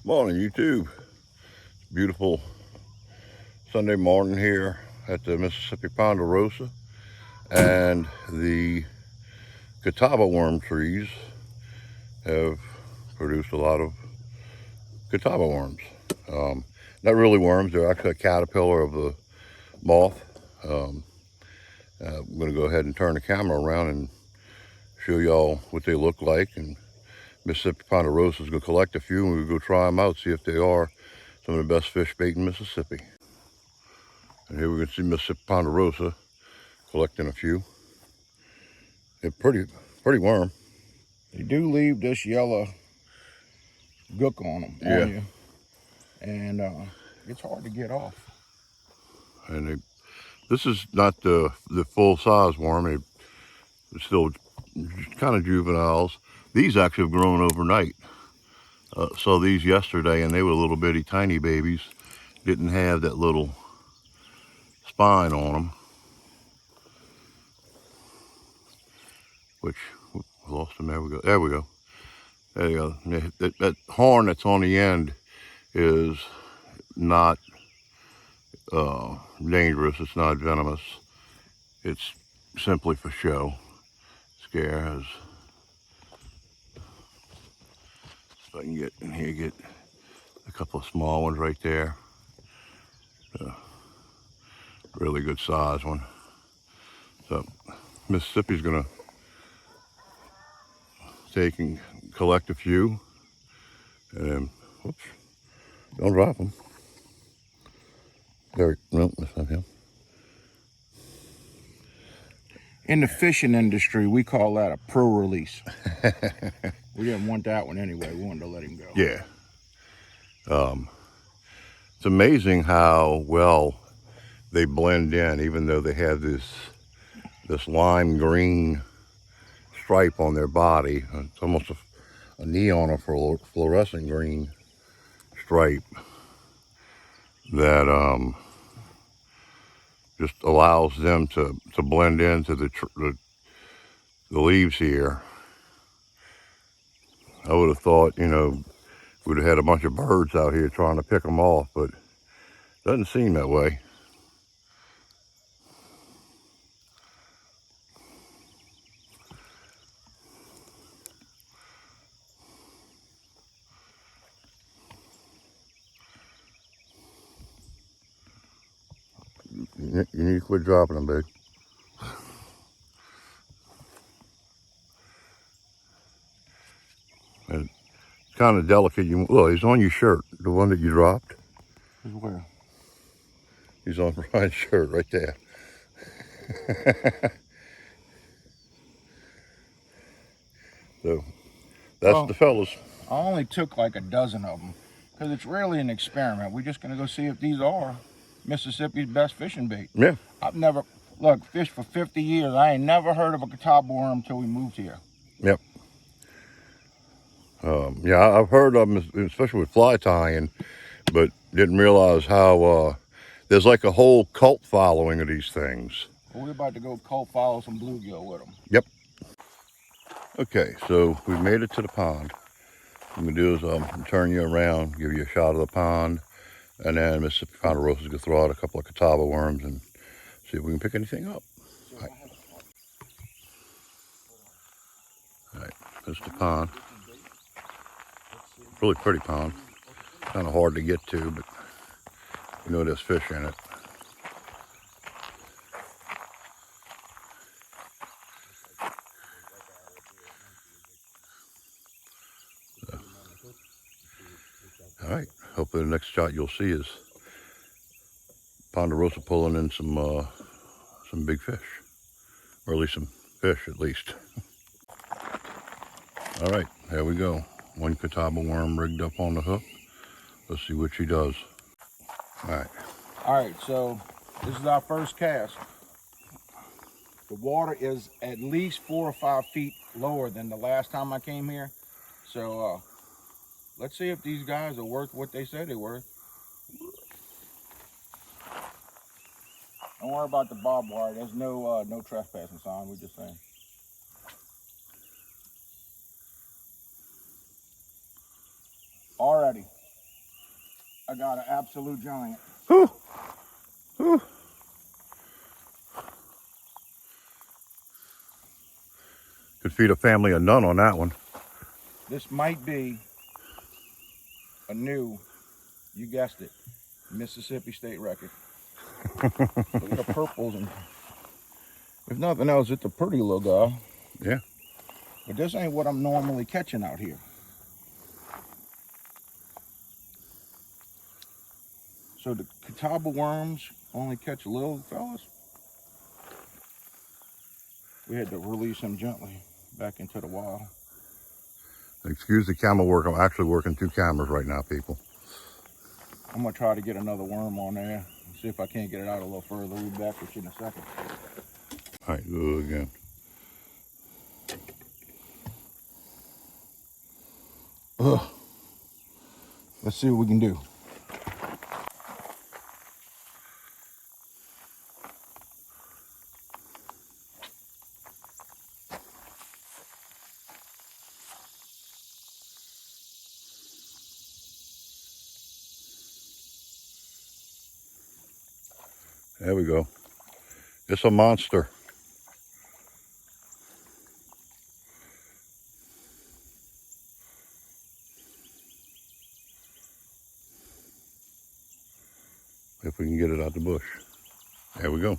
Morning, YouTube. Beautiful Sunday morning here at the Mississippi Ponderosa, and the Catawba worm trees have produced a lot of Catawba worms. Not really worms, they're actually a caterpillar of the moth. I'm going to go ahead and turn the camera around and show y'all what they look like, and Mississippi Ponderosa is going to collect a few and we'll go try them out, see if they are some of the best fish bait in Mississippi. And here we can see Mississippi Ponderosa collecting a few. They're pretty worm. They do leave this yellow gook on them, on you, and it's hard to get off. And this is not the full size worm. They're still kind of juveniles. These actually have grown overnight. Saw these yesterday, and they were little bitty tiny babies. Didn't have that little spine on them, which I lost them. There we go. There we go. There you go. That horn that's on the end is not dangerous. It's not venomous. It's simply for show. Scare. So I can get in here, get a couple of small ones right there. Really good size one. So Mississippi's gonna take and collect a few, and whoops, don't drop them. There, no, that's not him. In the fishing industry, we call that a pro release. We didn't want that one anyway. We wanted to let him go. Yeah. It's amazing how well they blend in, even though they have this lime green stripe on their body. It's almost a neon or fluorescent green stripe that just allows them to blend into the leaves here. I would have thought, we'd have had a bunch of birds out here trying to pick them off, but it doesn't seem that way. You need to quit dropping them, babe. And it's kind of delicate. Look, he's on your shirt, the one that you dropped. Where? He's on Brian's shirt right there. So that's the fellas. I only took like a dozen of them because it's really an experiment. We're just gonna go see if these are Mississippi's best fishing bait. Yeah. I've never fished for 50 years. I ain't never heard of a Catawba worm until we moved here. Yep. Yeah, I've heard of them, especially with fly tying, but didn't realize how there's like a whole cult following of these things. Well, we're about to go cold follow some bluegill with them. Yep. Okay, so we've made it to the pond. What I'm gonna do is turn you around, give you a shot of the pond, and then Mississippi Ponderosa is gonna throw out a couple of Catawba worms and see if we can pick anything up. All right, there's the pond. Really pretty pond. Kind of hard to get to, but you know there's fish in it. So, all right, hopefully the next shot you'll see is Ponderosa pulling in some big fish, or at least some fish at least. All right, there we go. One Catawba worm rigged up on the hook. Let's see what she does. All right, so this is our first cast. The water is at least 4 or 5 feet lower than the last time I came here. So let's see if these guys are worth what they say they're worth. Don't worry about the barbed wire. There's no trespassing sign. We're just saying. Alrighty. I got an absolute giant. Whew. Whew. Could feed a family of none on that one. This might be a new, you guessed it, Mississippi state record. Look at the purples, and if nothing else, it's a pretty little guy. Yeah. But this ain't what I'm normally catching out here. So the Catawba worms only catch little fellas. We had to release them gently back into the wild. Excuse the camera work. I'm actually working 2 cameras right now, people. I'm gonna try to get another worm on there. See if I can't get it out a little further. We'll be back with you in a second. All right, go again. Ugh. Let's see what we can do. There we go. It's a monster. If we can get it out the bush. There we go.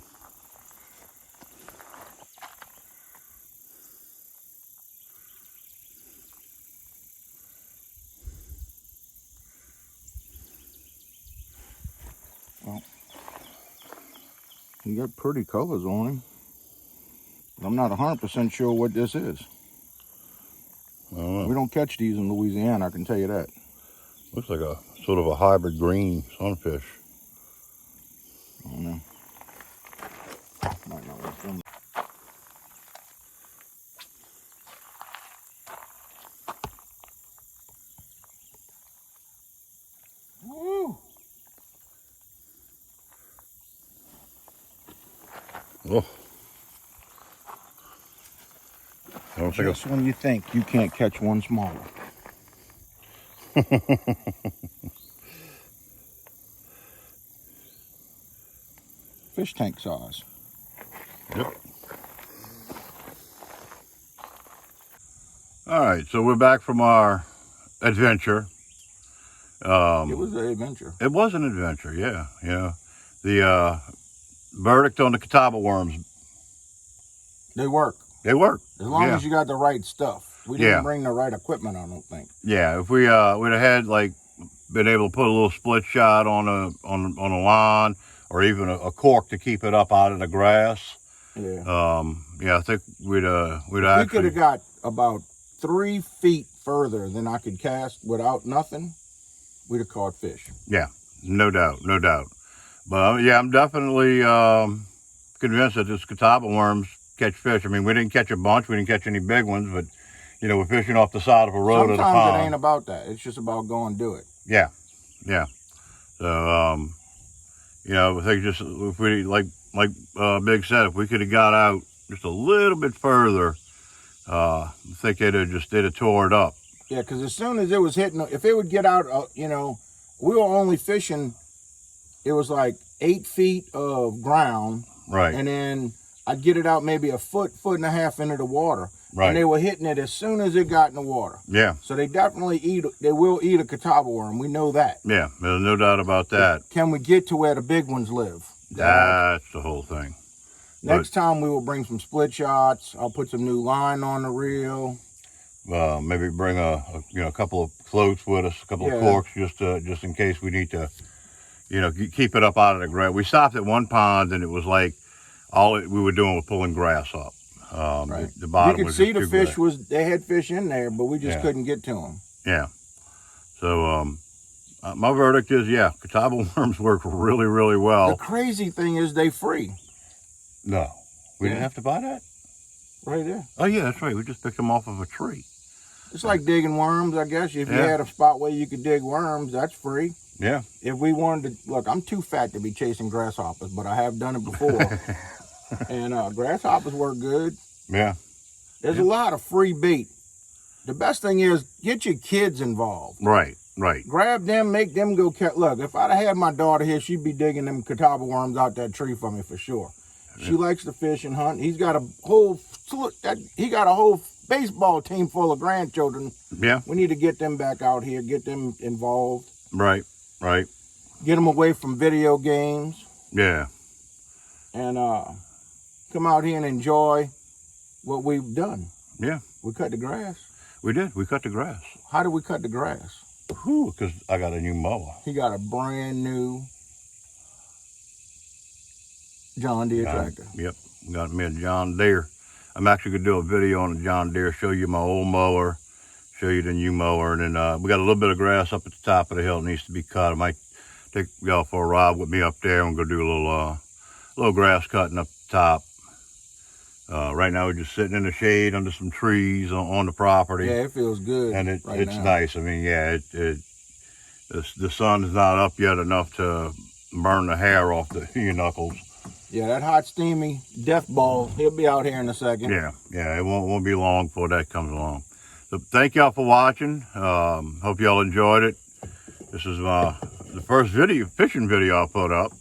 Well, he got pretty colors on him. I'm not 100% sure what this is. I don't know. We don't catch these in Louisiana, I can tell you that. Looks like a sort of a hybrid green sunfish. I don't know. Might not want them. Woo! Oh. I don't think Just when you think you can't catch one smaller. Fish tank size. Yep. All right, so we're back from our adventure. It was an adventure. It was an adventure, yeah. Yeah. The verdict on the Catawba worms. They work. They work. As long as you got the right stuff. We didn't bring the right equipment, I don't think. Yeah, if we would have had like been able to put a little split shot on a line, or even a cork to keep it up out of the grass. Yeah. Yeah, I think we'd We could have got about 3 feet further than I could cast without nothing. We'd have caught fish. Yeah, no doubt, no doubt. But yeah, I'm definitely convinced that this Catawba worms catch fish. I mean, we didn't catch a bunch. We didn't catch any big ones, but you know, we're fishing off the side of a road at a pond. Sometimes it ain't about that. It's just about going do it. Yeah, yeah. So you know, I think just if we like Big said, if we could have got out just a little bit further, I think they'd have tore it up. Yeah, because as soon as it was hitting, if it would get out, you know, we were only fishing. It was like 8 feet of ground, Right. And then I'd get it out maybe a foot and a half into the water. Right. And they were hitting it as soon as it got in the water. Yeah. So they definitely they will eat a Catawba worm. We know that. Yeah, there's no doubt about that. But can we get to where the big ones live? That's the whole thing. Next time we will bring some split shots. I'll put some new line on the reel. Maybe bring a couple of floats with us, a couple of corks, just in case we need to, you know, keep it up out of the grass. We stopped at one pond and it was like we were doing was pulling grass up. Right. The bottom you could was see just the too fish grass. they had fish in there, but we just couldn't get to them. Yeah. So my verdict is, yeah, Catawba worms work really, really well. The crazy thing is they free. No, we didn't have to buy that. Right there. Oh yeah, that's right. We just picked them off of a tree. It's like digging worms, I guess. If you had a spot where you could dig worms, that's free. Yeah. If we wanted to, look, I'm too fat to be chasing grasshoppers, but I have done it before. And grasshoppers work good. Yeah. There's a lot of free bait. The best thing is get your kids involved. Right. Right. Grab them, make them go catch. Look, if I'd have had my daughter here, she'd be digging them Catawba worms out that tree for me for sure. She likes to fish and hunt. He got a whole baseball team full of grandchildren. Yeah. We need to get them back out here, get them involved. Right. Right. Get them away from video games. Yeah. And come out here and enjoy what we've done. Yeah. We cut the grass. We did. We cut the grass. How did we cut the grass? Because I got a new mower. He got a brand new John Deere tractor. Yep. Got me a John Deere. I'm actually going to do a video on the John Deere, show you my old mower, show you the new mower. And then we got a little bit of grass up at the top of the hill that needs to be cut. I might take y'all for a ride with me up there and go do a little grass cutting up the top. Right now we're just sitting in the shade under some trees on the property. Yeah, it feels good. And it's nice. I mean, yeah, the sun is not up yet enough to burn the hair off your knuckles. Yeah, that hot, steamy death ball, he'll be out here in a second. Yeah, it won't be long before that comes along. So thank y'all for watching. Hope y'all enjoyed it. This is the first fishing video I put up.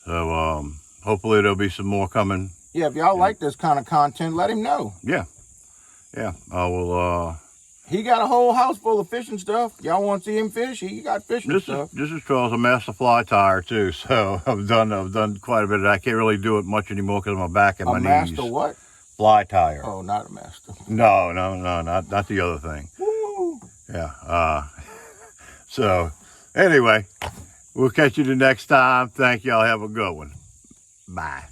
So hopefully there'll be some more coming. Yeah, if y'all like this kind of content, let him know. Yeah, I will. He got a whole house full of fishing stuff. Y'all want to see him fish? He got fishing stuff. This is Charles, a master fly tire too. So I've done quite a bit of that. I can't really do it much anymore because of my back and my knees. A master what? Fly tire. Oh, not a master. No, not the other thing. Woo. Yeah. So anyway, we'll catch you the next time. Thank y'all. Have a good one. Bye.